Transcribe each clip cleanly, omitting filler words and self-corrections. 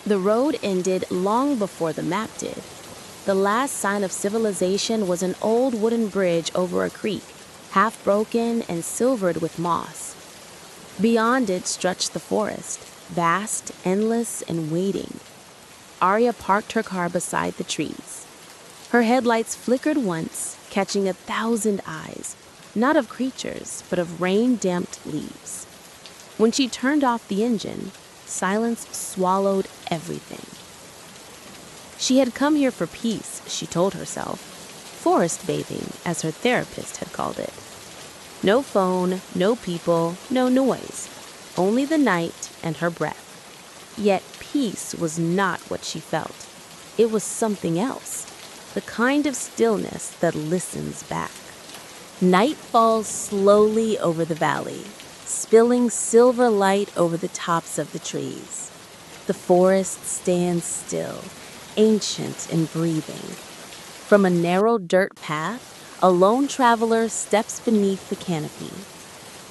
The road ended long before the map did. The last sign of civilization was an old wooden bridge over a creek, half broken and silvered with moss. Beyond it stretched the forest, vast, endless, and waiting. Arya parked her car beside the trees. Her headlights flickered once, catching 1,000 eyes, not of creatures, but of rain-damped leaves. When she turned off the engine, silence swallowed everything. She had come here for peace, she told herself. Forest bathing, as her therapist had called it. No phone, no people, no noise. Only the night and her breath. Yet peace was not what she felt. It was something else. The kind of stillness that listens back. Night falls slowly over the valley, spilling silver light over the tops of the trees. The forest stands still, ancient and breathing. From a narrow dirt path, a lone traveler steps beneath the canopy.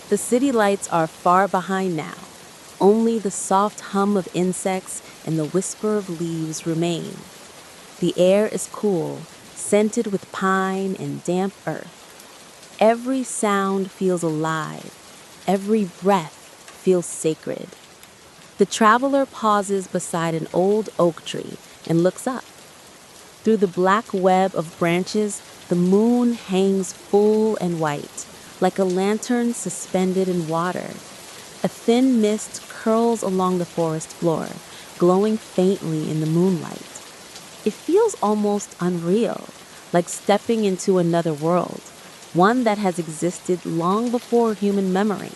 The city lights are far behind now. Only the soft hum of insects and the whisper of leaves remain. The air is cool, scented with pine and damp earth. Every sound feels alive. Every breath feels sacred. The traveler pauses beside an old oak tree and looks up. Through the black web of branches, the moon hangs full and white, like a lantern suspended in water. A thin mist curls along the forest floor, glowing faintly in the moonlight. It feels almost unreal, like stepping into another world, one that has existed long before human memory.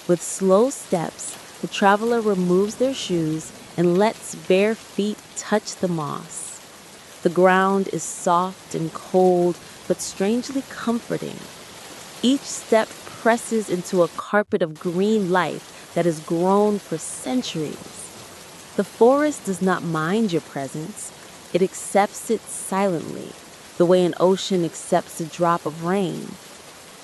With slow steps, the traveler removes their shoes and lets bare feet touch the moss. The ground is soft and cold, but strangely comforting. Each step presses into a carpet of green life that has grown for centuries. The forest does not mind your presence. It accepts it silently, the way an ocean accepts a drop of rain.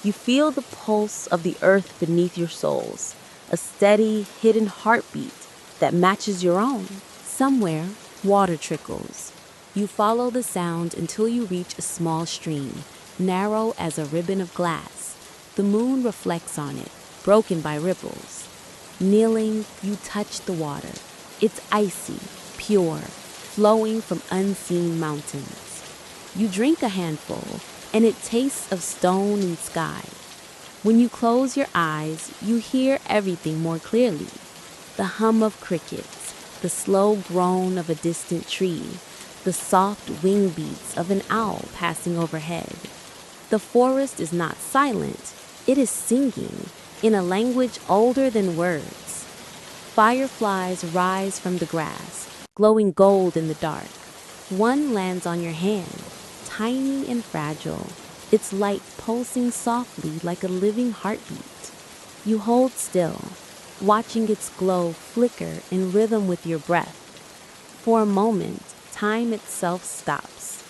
You feel the pulse of the earth beneath your soles, a steady, hidden heartbeat that matches your own. Somewhere, water trickles. You follow the sound until you reach a small stream, narrow as a ribbon of glass. The moon reflects on it, broken by ripples. Kneeling, you touch the water. It's icy, pure, flowing from unseen mountains. You drink a handful, and it tastes of stone and sky. When you close your eyes, you hear everything more clearly. The hum of crickets, the slow groan of a distant tree, the soft wing beats of an owl passing overhead. The forest is not silent, it is singing in a language older than words. Fireflies rise from the grass, glowing gold in the dark. One lands on your hand, tiny and fragile, its light pulsing softly like a living heartbeat. You hold still, watching its glow flicker in rhythm with your breath. For a moment, time itself stops.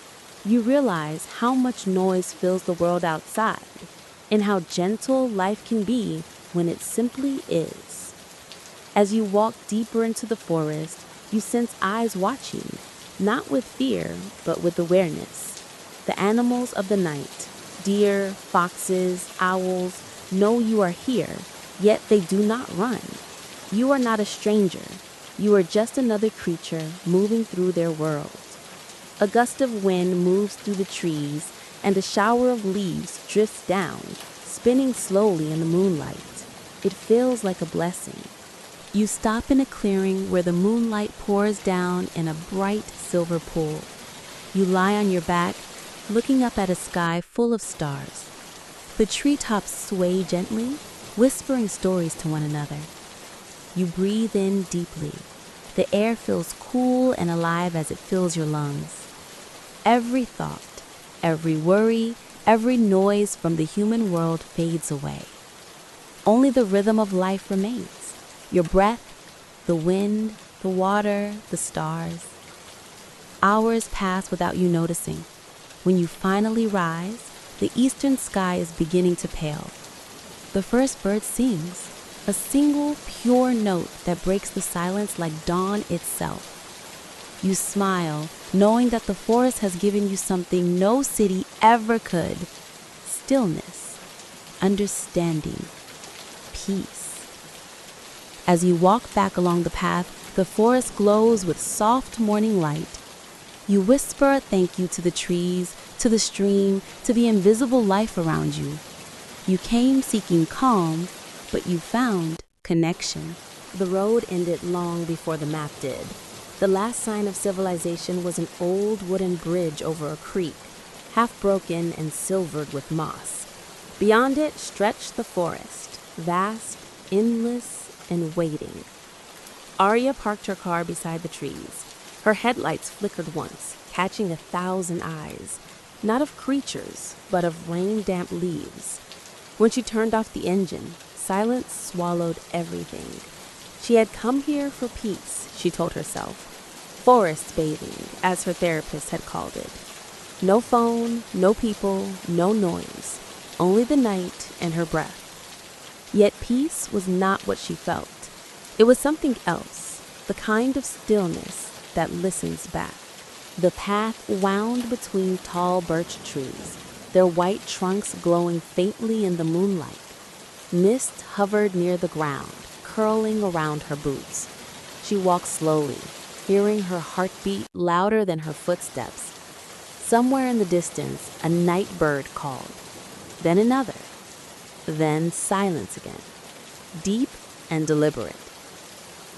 You realize how much noise fills the world outside, and how gentle life can be when it simply is. As you walk deeper into the forest, you sense eyes watching, not with fear, but with awareness. The animals of the night, deer, foxes, owls, know you are here, yet they do not run. You are not a stranger. You are just another creature moving through their world. A gust of wind moves through the trees, and a shower of leaves drifts down, spinning slowly in the moonlight. It feels like a blessing. You stop in a clearing where the moonlight pours down in a bright silver pool. You lie on your back, looking up at a sky full of stars. The treetops sway gently, whispering stories to one another. You breathe in deeply. The air feels cool and alive as it fills your lungs. Every thought, every worry, every noise from the human world fades away. Only the rhythm of life remains. Your breath, the wind, the water, the stars. Hours pass without you noticing. When you finally rise, the eastern sky is beginning to pale. The first bird sings. a single pure note that breaks the silence like dawn itself. You smile, knowing that the forest has given you something no city ever could: stillness, understanding, peace. As you walk back along the path, the forest glows with soft morning light. You whisper a thank you to the trees, to the stream, to the invisible life around you. You came seeking calm, but you found connection. The road ended long before the map did. The last sign of civilization was an old wooden bridge over a creek, half broken and silvered with moss. Beyond it stretched the forest, vast, endless, and waiting. Arya parked her car beside the trees. Her headlights flickered once, catching 1,000 eyes, not of creatures, but of rain-damp leaves. When she turned off the engine, silence swallowed everything. She had come here for peace, she told herself. Forest bathing, as her therapist had called it. No phone, no people, no noise, only the night and her breath. Yet peace was not what she felt. It was something else, the kind of stillness that listens back. The path wound between tall birch trees, their white trunks glowing faintly in the moonlight. Mist hovered near the ground, curling around her boots. She walked slowly, hearing her heartbeat louder than her footsteps. Somewhere in the distance, a night bird called, then another, then silence again, deep and deliberate.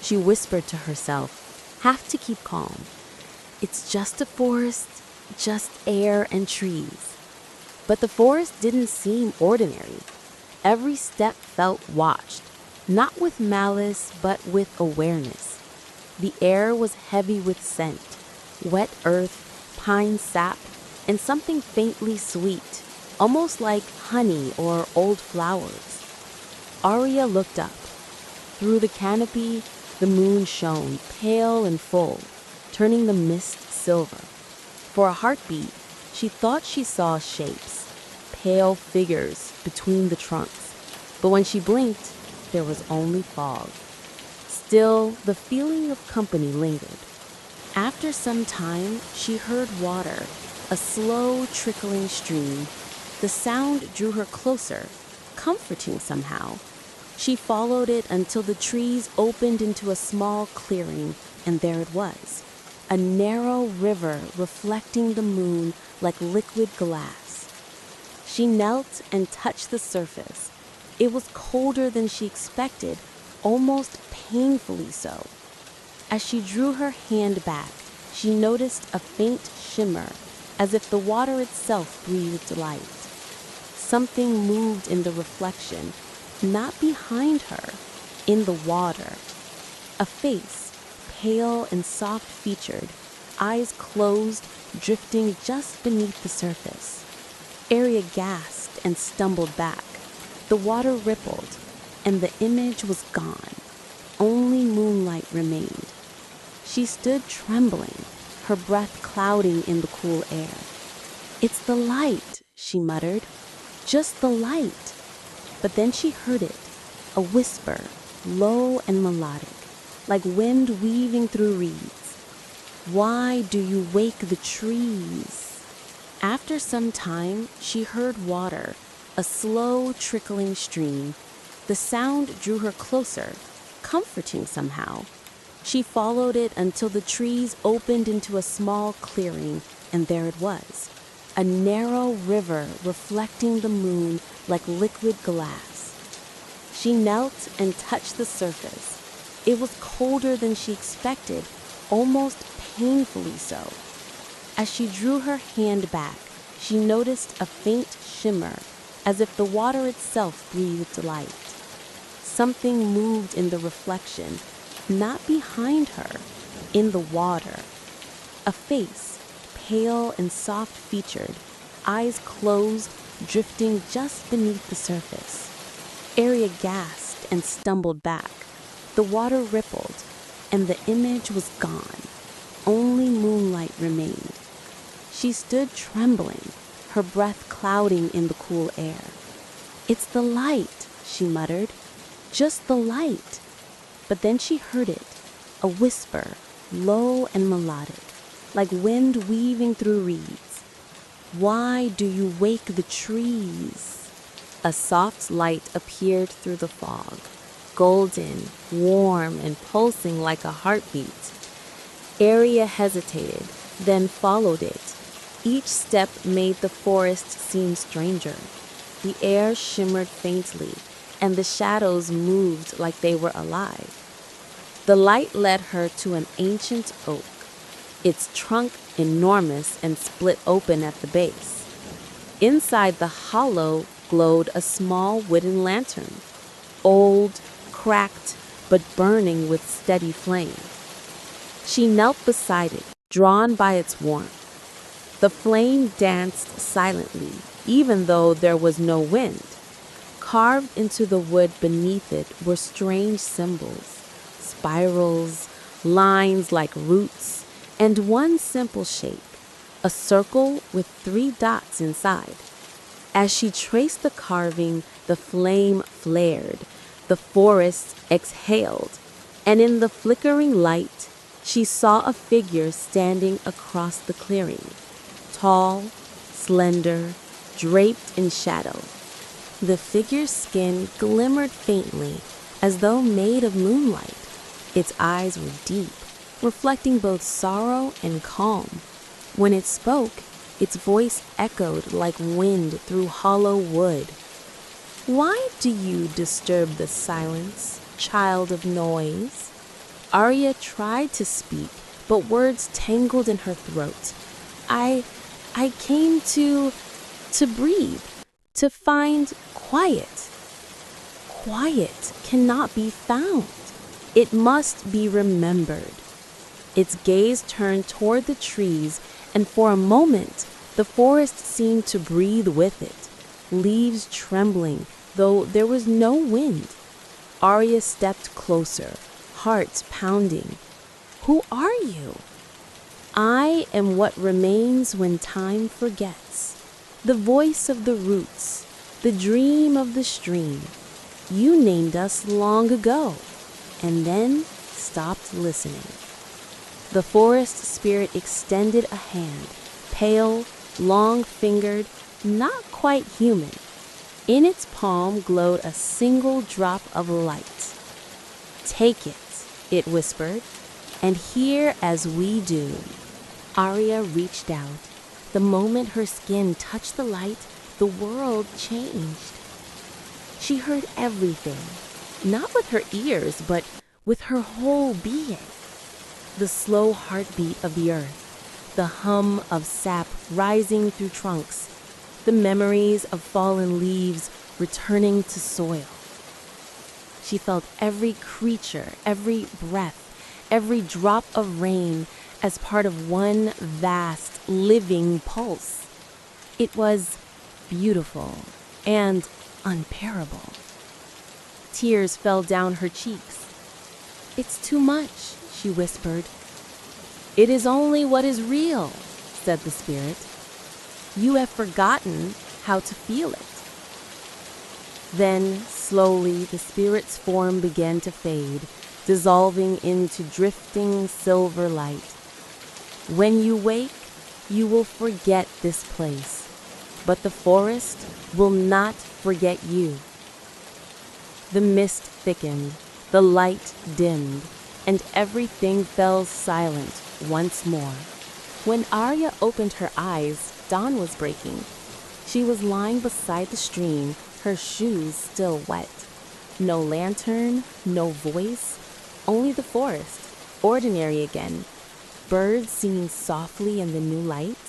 She whispered to herself, have to keep calm. It's just a forest, just air and trees. But the forest didn't seem ordinary. Every step felt watched, not with malice, but with awareness. The air was heavy with scent, wet earth, pine sap, and something faintly sweet, almost like honey or old flowers. Arya looked up. Through the canopy, the moon shone, pale and full, turning the mist silver. For a heartbeat, she thought she saw shapes, pale figures between the trunks. But when she blinked, there was only fog. Still, the feeling of company lingered. After some time, she heard water, a slow trickling stream. The sound drew her closer, comforting somehow. She followed it until the trees opened into a small clearing, and there it was, a narrow river reflecting the moon like liquid glass. She knelt and touched the surface. It was colder than she expected, almost painfully so. As she drew her hand back, she noticed a faint shimmer, as if the water itself breathed light. Something moved in the reflection, not behind her, in the water. A face, pale and soft-featured, eyes closed, drifting just beneath the surface. Arya gasped and stumbled back. The water rippled, and the image was gone. Only moonlight remained. She stood trembling, her breath clouding in the cool air. "It's the light," she muttered. "Just the light." But then she heard it, a whisper, low and melodic, like wind weaving through reeds. "Why do you wake the trees?" After some time, she heard water, a slow trickling stream. The sound drew her closer, comforting somehow. She followed it until the trees opened into a small clearing, and there it was, a narrow river reflecting the moon like liquid glass. She knelt and touched the surface. It was colder than she expected, almost painfully so. As she drew her hand back, she noticed a faint shimmer, as if the water itself breathed light. Something moved in the reflection, not behind her, in the water. A face, pale and soft-featured, eyes closed, drifting just beneath the surface. Arya gasped and stumbled back. The water rippled, and the image was gone. Only moonlight remained. She stood trembling, her breath clouding in the cool air. "It's the light," she muttered. just the light. But then she heard it, a whisper, low and melodic, like wind weaving through reeds. Why do you wake the trees? A soft light appeared through the fog, golden, warm, and pulsing like a heartbeat. Arya hesitated, then followed it. Each step made the forest seem stranger. The air shimmered faintly, and the shadows moved like they were alive. The light led her to an ancient oak, its trunk enormous and split open at the base. Inside the hollow glowed a small wooden lantern, old, cracked, but burning with steady flame. She knelt beside it, drawn by its warmth. The flame danced silently, even though there was no wind. Carved into the wood beneath it were strange symbols, spirals, lines like roots, and one simple shape, a circle with 3 dots inside. As she traced the carving, the flame flared, the forest exhaled, and in the flickering light, she saw a figure standing across the clearing, tall, slender, draped in shadow. The figure's skin glimmered faintly, as though made of moonlight. Its eyes were deep, reflecting both sorrow and calm. When it spoke, its voice echoed like wind through hollow wood. "Why do you disturb the silence, child of noise?" Arya tried to speak, but words tangled in her throat. I came to breathe, to find quiet. Quiet cannot be found. It must be remembered." Its gaze turned toward the trees, and for a moment, the forest seemed to breathe with it, leaves trembling, though there was no wind. Arya stepped closer, heart pounding. "Who are you?" "I am what remains when time forgets. The voice of the roots, the dream of the stream. You named us long ago, and then stopped listening." The forest spirit extended a hand, pale, long-fingered, not quite human. In its palm glowed a single drop of light. "Take it," it whispered, "and hear as we do." Arya reached out. The moment her skin touched the light, the world changed. She heard everything, not with her ears, but with her whole being. The slow heartbeat of the earth, the hum of sap rising through trunks, the memories of fallen leaves returning to soil. She felt every creature, every breath, every drop of rain as part of one vast, living pulse. It was beautiful and unbearable. Tears fell down her cheeks. "It's too much," she whispered. "It is only what is real," said the spirit. "You have forgotten how to feel it." Then, slowly, the spirit's form began to fade, dissolving into drifting silver light. "When you wake, you will forget this place, but the forest will not forget you." The mist thickened, the light dimmed, and everything fell silent once more. When Arya opened her eyes, dawn was breaking. She was lying beside the stream, her shoes still wet. No lantern, no voice, only the forest, ordinary again. Birds singing softly in the new light.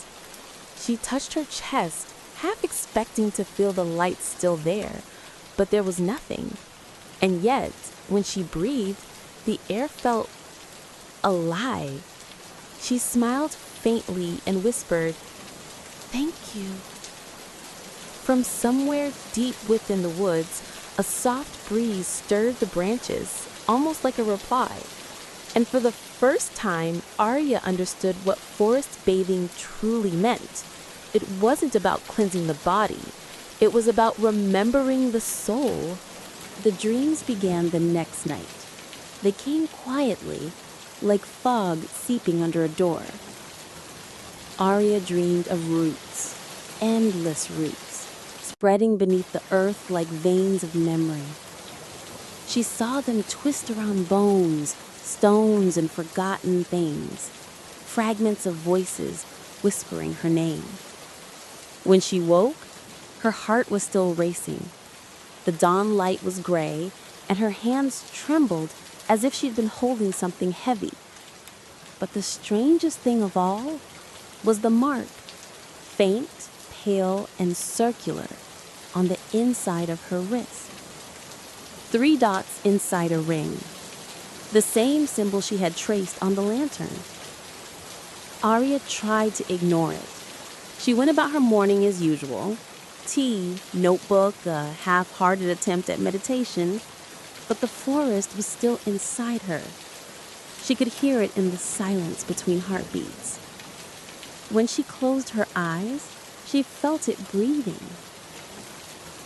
She touched her chest, half expecting to feel the light still there, but there was nothing. And yet, when she breathed, the air felt alive. She smiled faintly and whispered, "Thank you." From somewhere deep within the woods, a soft breeze stirred the branches, almost like a reply. And for the first time, Arya understood what forest bathing truly meant. It wasn't about cleansing the body. It was about remembering the soul. The dreams began the next night. They came quietly, like fog seeping under a door. Arya dreamed of roots, endless roots, spreading beneath the earth like veins of memory. She saw them twist around bones, stones, and forgotten things, fragments of voices whispering her name. When she woke, her heart was still racing. The dawn light was gray, and her hands trembled as if she'd been holding something heavy. But the strangest thing of all was the mark, faint, pale, and circular, on the inside of her wrist. 3 dots inside a ring, the same symbol she had traced on the lantern. Arya tried to ignore it. She went about her morning as usual, tea, notebook, a half-hearted attempt at meditation, but the forest was still inside her. She could hear it in the silence between heartbeats. When she closed her eyes, she felt it breathing.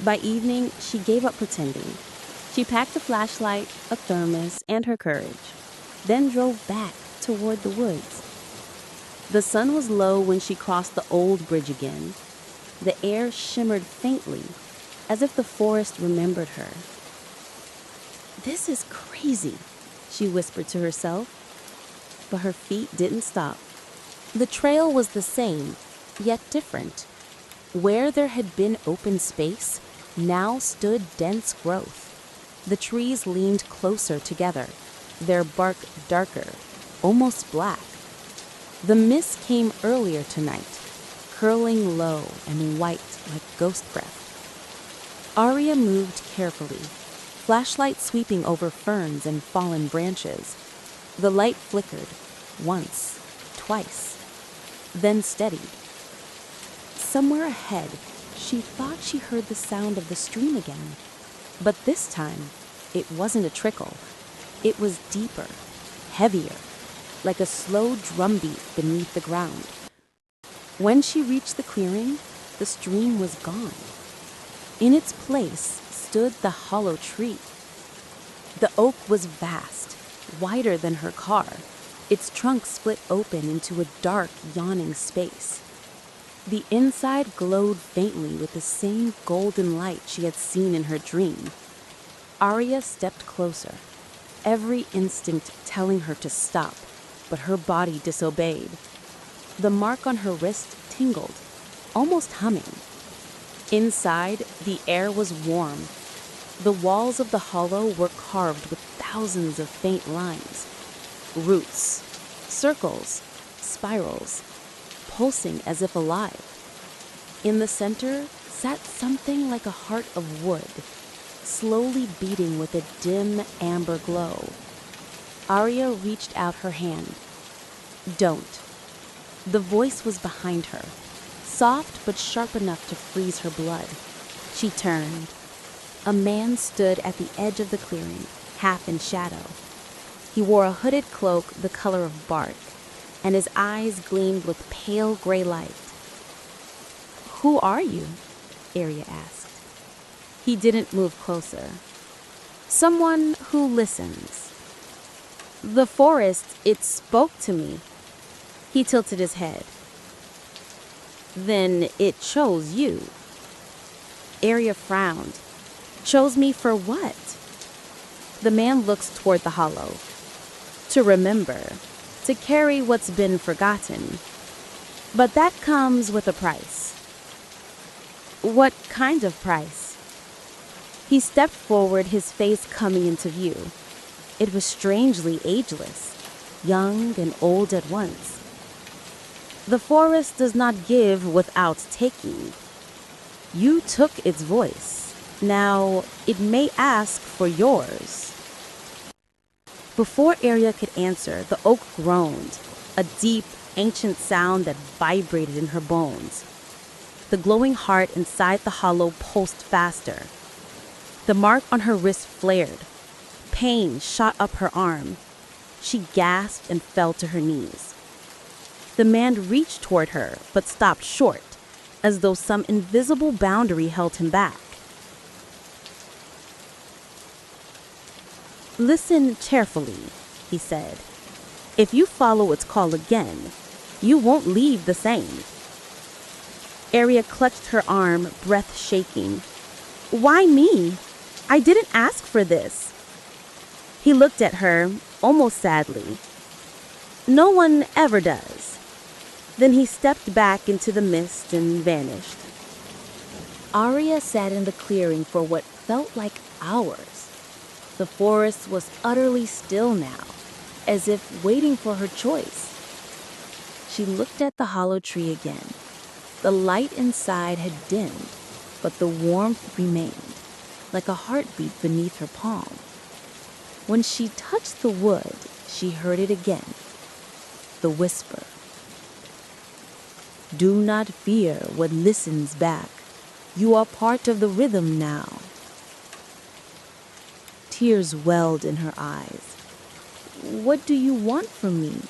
By evening, she gave up pretending. She packed a flashlight, a thermos, and her courage, then drove back toward the woods. The sun was low when she crossed the old bridge again. The air shimmered faintly, as if the forest remembered her. "This is crazy," she whispered to herself, but her feet didn't stop. The trail was the same, yet different. Where there had been open space, now stood dense growth. The trees leaned closer together, their bark darker, almost black. The mist came earlier tonight, curling low and white like ghost breath. Arya moved carefully, flashlight sweeping over ferns and fallen branches. The light flickered, once, twice, then steadied. Somewhere ahead, she thought she heard the sound of the stream again. But this time, it wasn't a trickle. It was deeper, heavier, like a slow drumbeat beneath the ground. When she reached the clearing, the stream was gone. In its place stood the hollow tree. The oak was vast, wider than her car. Its trunk split open into a dark, yawning space. The inside glowed faintly with the same golden light she had seen in her dream. Arya stepped closer, every instinct telling her to stop, but her body disobeyed. The mark on her wrist tingled, almost humming. Inside, the air was warm. The walls of the hollow were carved with thousands of faint lines. Roots, circles, spirals, pulsing as if alive. In the center sat something like a heart of wood, slowly beating with a dim amber glow. Arya reached out her hand. "Don't." The voice was behind her, soft but sharp enough to freeze her blood. She turned. A man stood at the edge of the clearing, half in shadow. He wore a hooded cloak the color of bark, and his eyes gleamed with pale gray light. "Who are you?" Arya asked. He didn't move closer. "Someone who listens." "The forest, it spoke to me." He tilted his head. "Then it chose you." Arya frowned. "Chose me for what?" The man looks toward the hollow. "To remember, to carry what's been forgotten. But that comes with a price." "What kind of price?" He stepped forward, his face coming into view. It was strangely ageless, young and old at once. "The forest does not give without taking. You took its voice. Now, it may ask for yours." Before Arya could answer, the oak groaned, a deep, ancient sound that vibrated in her bones. The glowing heart inside the hollow pulsed faster. The mark on her wrist flared. Pain shot up her arm. She gasped and fell to her knees. The man reached toward her, but stopped short, as though some invisible boundary held him back. "Listen carefully," he said. "If you follow its call again, you won't leave the same." Arya clutched her arm, breath shaking. "Why me? I didn't ask for this." He looked at her, almost sadly. "No one ever does." Then he stepped back into the mist and vanished. Arya sat in the clearing for what felt like hours. The forest was utterly still now, as if waiting for her choice. She looked at the hollow tree again. The light inside had dimmed, but the warmth remained, like a heartbeat beneath her palm. When she touched the wood, she heard it again. The whisper. "Do not fear what listens back. You are part of the rhythm now." Tears welled in her eyes. "What do you want from me?"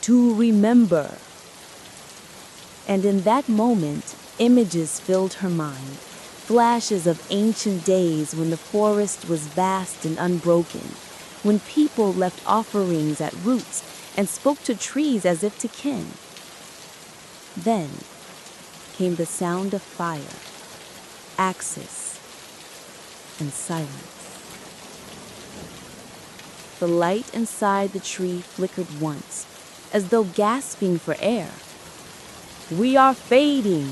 "To remember." And in that moment, images filled her mind, flashes of ancient days when the forest was vast and unbroken, when people left offerings at roots and spoke to trees as if to kin. Then came the sound of fire, axes, and silence. The light inside the tree flickered once, as though gasping for air. "We are fading,"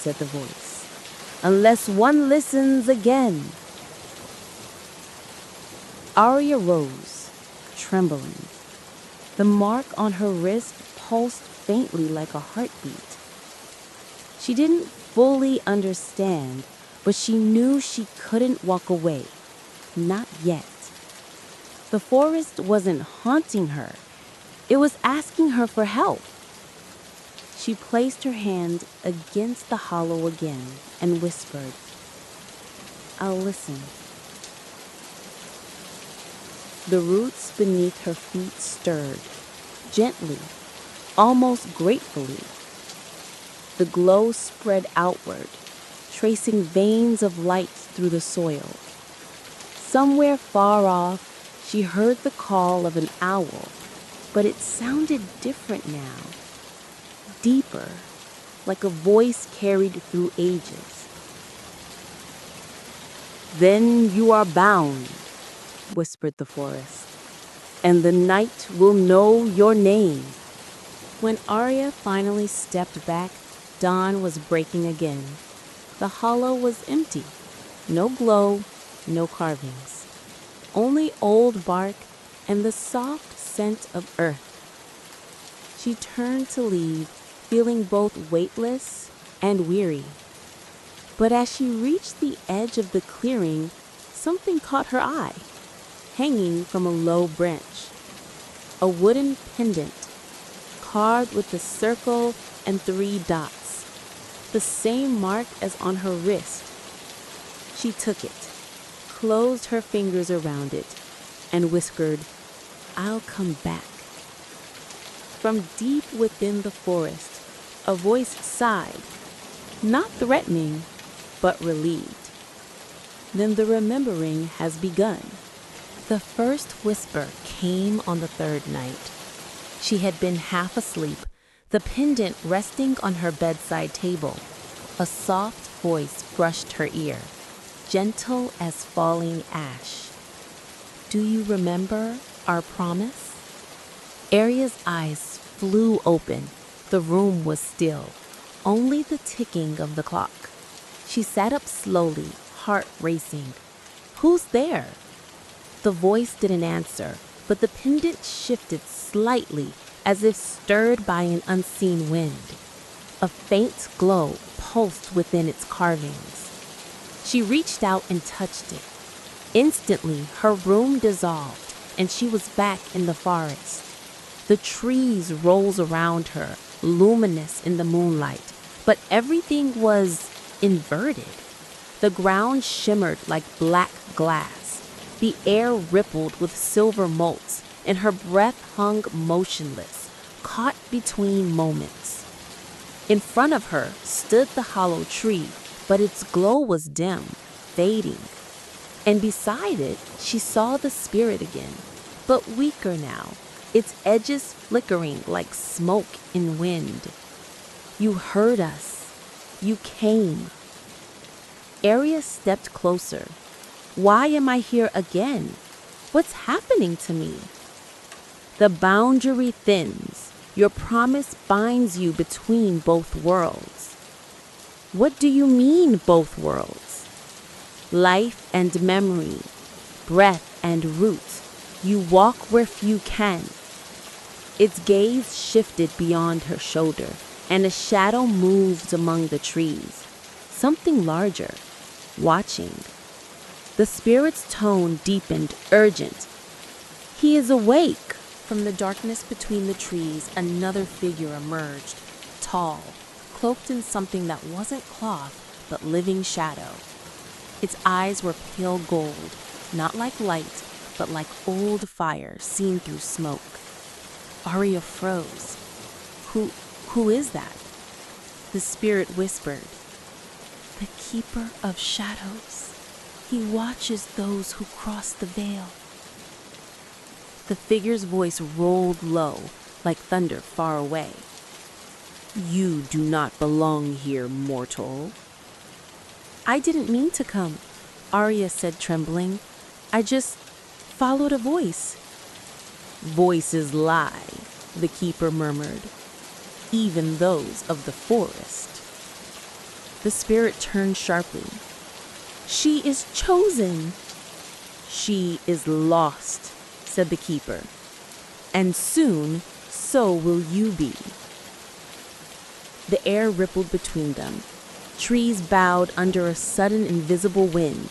said the voice, "unless one listens again." Arya rose, trembling. The mark on her wrist pulsed faintly like a heartbeat. She didn't fully understand, but she knew she couldn't walk away. Not yet. The forest wasn't haunting her. It was asking her for help. She placed her hand against the hollow again and whispered, "I'll listen." The roots beneath her feet stirred, gently, almost gratefully. The glow spread outward, tracing veins of light through the soil. Somewhere far off, she heard the call of an owl, but it sounded different now. Deeper, like a voice carried through ages. "Then you are bound," whispered the forest, "and the night will know your name." When Arya finally stepped back, dawn was breaking again. The hollow was empty. No glow, no carvings. Only old bark and the soft scent of earth. She turned to leave, feeling both weightless and weary. But as she reached the edge of the clearing, something caught her eye, hanging from a low branch. A wooden pendant, carved with a circle and 3 dots, the same mark as on her wrist. She took it, closed her fingers around it, and whispered, "I'll come back." From deep within the forest, a voice sighed, not threatening, but relieved. Then the remembering has begun. The first whisper came on the 3rd night. She had been half asleep, the pendant resting on her bedside table. A soft voice brushed her ear, gentle as falling ash. "Do you remember our promise?" Arya's eyes flew open. The room was still, only the ticking of the clock. She sat up slowly, heart racing. "Who's there?" The voice didn't answer, but the pendant shifted slightly as if stirred by an unseen wind. A faint glow pulsed within its carvings. She reached out and touched it. Instantly, her room dissolved, and she was back in the forest. The trees rose around her, luminous in the moonlight, but everything was inverted. The ground shimmered like black glass. The air rippled with silver motes, and her breath hung motionless, caught between moments. In front of her stood the hollow tree, but its glow was dim, fading. And beside it, she saw the spirit again, but weaker now, its edges flickering like smoke in wind. You heard us. You came. Arya stepped closer. Why am I here again? What's happening to me? The boundary thins. Your promise binds you between both worlds. What do you mean, both worlds? Life and memory, breath and root. You walk where few can. Its gaze shifted beyond her shoulder, and a shadow moved among the trees. Something larger, watching. The spirit's tone deepened, urgent. He is awake. From the darkness between the trees, another figure emerged, tall, cloaked in something that wasn't cloth, but living shadow. Its eyes were pale gold, not like light, but like old fire seen through smoke. Arya froze. Who is that? The spirit whispered. The keeper of shadows. He watches those who cross the veil. The figure's voice rolled low, like thunder far away. You do not belong here, mortal. I didn't mean to come, Arya said, trembling. I just followed a voice. Voices lie, the keeper murmured, even those of the forest. The spirit turned sharply. She is chosen. She is lost, said the keeper, and soon so will you be. The air rippled between them. Trees bowed under a sudden invisible wind.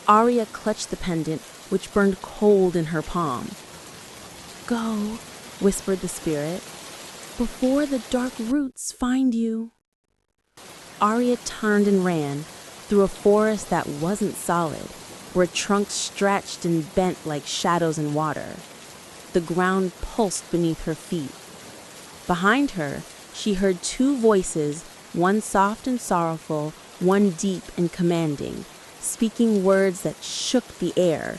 Arya clutched the pendant, which burned cold in her palm. Go, whispered the spirit, before the dark roots find you. Arya turned and ran through a forest that wasn't solid, where trunks stretched and bent like shadows in water. The ground pulsed beneath her feet. Behind her, she heard two voices, one soft and sorrowful, one deep and commanding, speaking words that shook the air.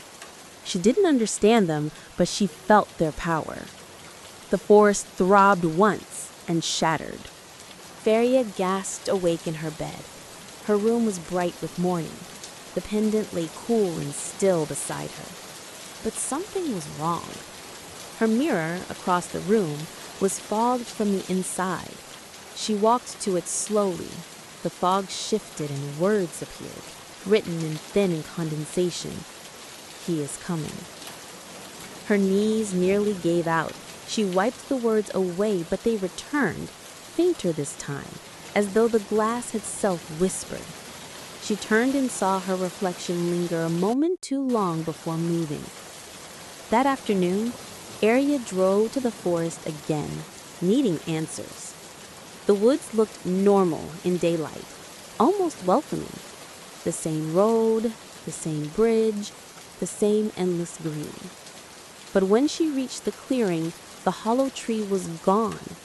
She didn't understand them, but she felt their power. The forest throbbed once and shattered. Feria gasped awake in her bed. Her room was bright with morning. The pendant lay cool and still beside her. But something was wrong. Her mirror across the room was fogged from the inside. She walked to it slowly. The fog shifted and words appeared, written in thin condensation. He is coming. Her knees nearly gave out. She wiped the words away, but they returned, fainter this time, as though the glass had self-whispered. She turned and saw her reflection linger a moment too long before moving. That afternoon, Arya drove to the forest again, needing answers. The woods looked normal in daylight, almost welcoming. The same road, the same bridge, the same endless green. But when she reached the clearing, the hollow tree was gone.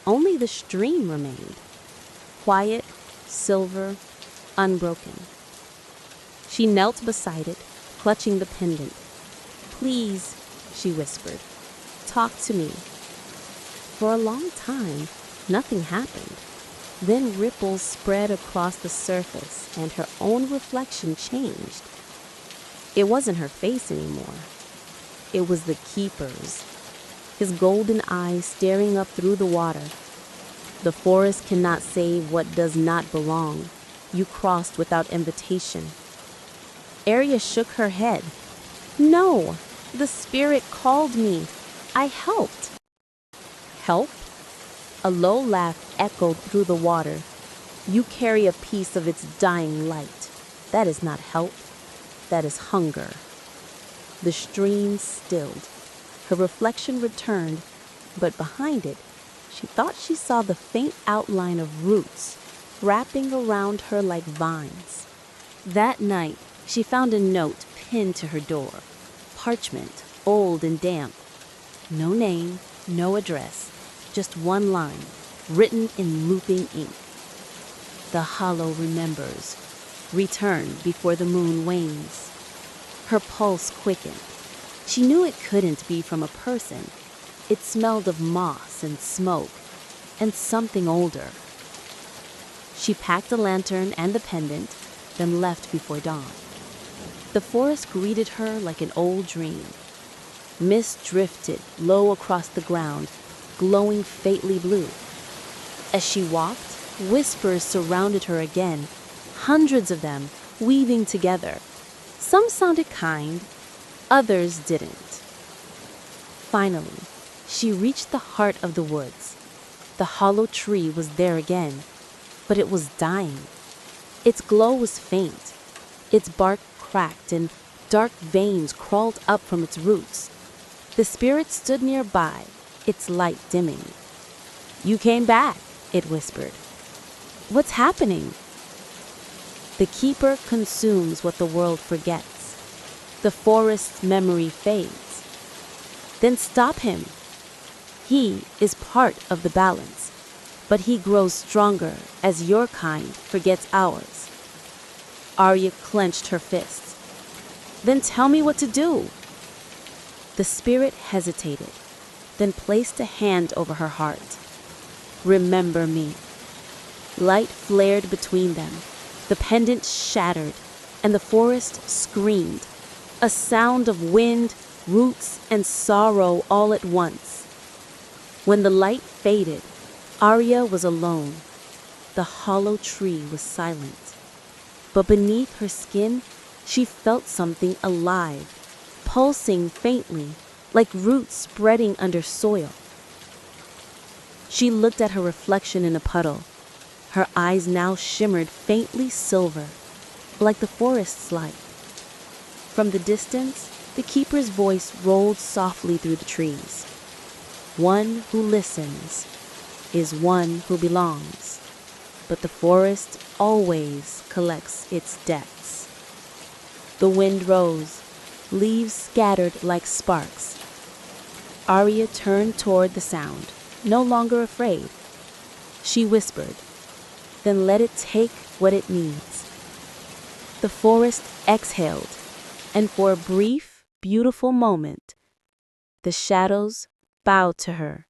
Only the stream remained, quiet, silver, unbroken. She knelt beside it, clutching the pendant. Please, she whispered, talk to me. For a long time, nothing happened. Then ripples spread across the surface, and her own reflection changed. It wasn't her face anymore. It was the keeper's, his golden eyes staring up through the water. The forest cannot save what does not belong. You crossed without invitation. Arya shook her head. No, the spirit called me. I helped. Help? A low laugh echoed through the water. You carry a piece of its dying light. That is not help. That is hunger. The stream stilled. Her reflection returned, but behind it, she thought she saw the faint outline of roots wrapping around her like vines. That night, she found a note pinned to her door. Parchment, old and damp. No name, no address, just one line, written in looping ink. The hollow remembers. Return before the moon wanes. Her pulse quickened. She knew it couldn't be from a person. It smelled of moss and smoke, and something older. She packed a lantern and the pendant, then left before dawn. The forest greeted her like an old dream. Mist drifted low across the ground, glowing faintly blue. As she walked, whispers surrounded her again, hundreds of them weaving together. Some sounded kind, others didn't. Finally, she reached the heart of the woods. The hollow tree was there again, but it was dying. Its glow was faint. Its bark cracked and dark veins crawled up from its roots. The spirit stood nearby, its light dimming. "You came back," it whispered. "What's happening?" The keeper consumes what the world forgets. The forest's memory fades. Then stop him. He is part of the balance, but he grows stronger as your kind forgets ours. Arya clenched her fists. "Then tell me what to do." The spirit hesitated, then placed a hand over her heart. "Remember me." Light flared between them. The pendant shattered, and the forest screamed. A sound of wind, roots, and sorrow all at once. When the light faded, Arya was alone. The hollow tree was silent. But beneath her skin, she felt something alive, pulsing faintly, like roots spreading under soil. She looked at her reflection in a puddle. Her eyes now shimmered faintly silver, like the forest's light. From the distance, the keeper's voice rolled softly through the trees. "One who listens is one who belongs, but the forest always collects its debts." The wind rose, leaves scattered like sparks. Arya turned toward the sound, no longer afraid. She whispered, "Then let it take what it needs." The forest exhaled, and for a brief, beautiful moment, the shadows bowed to her.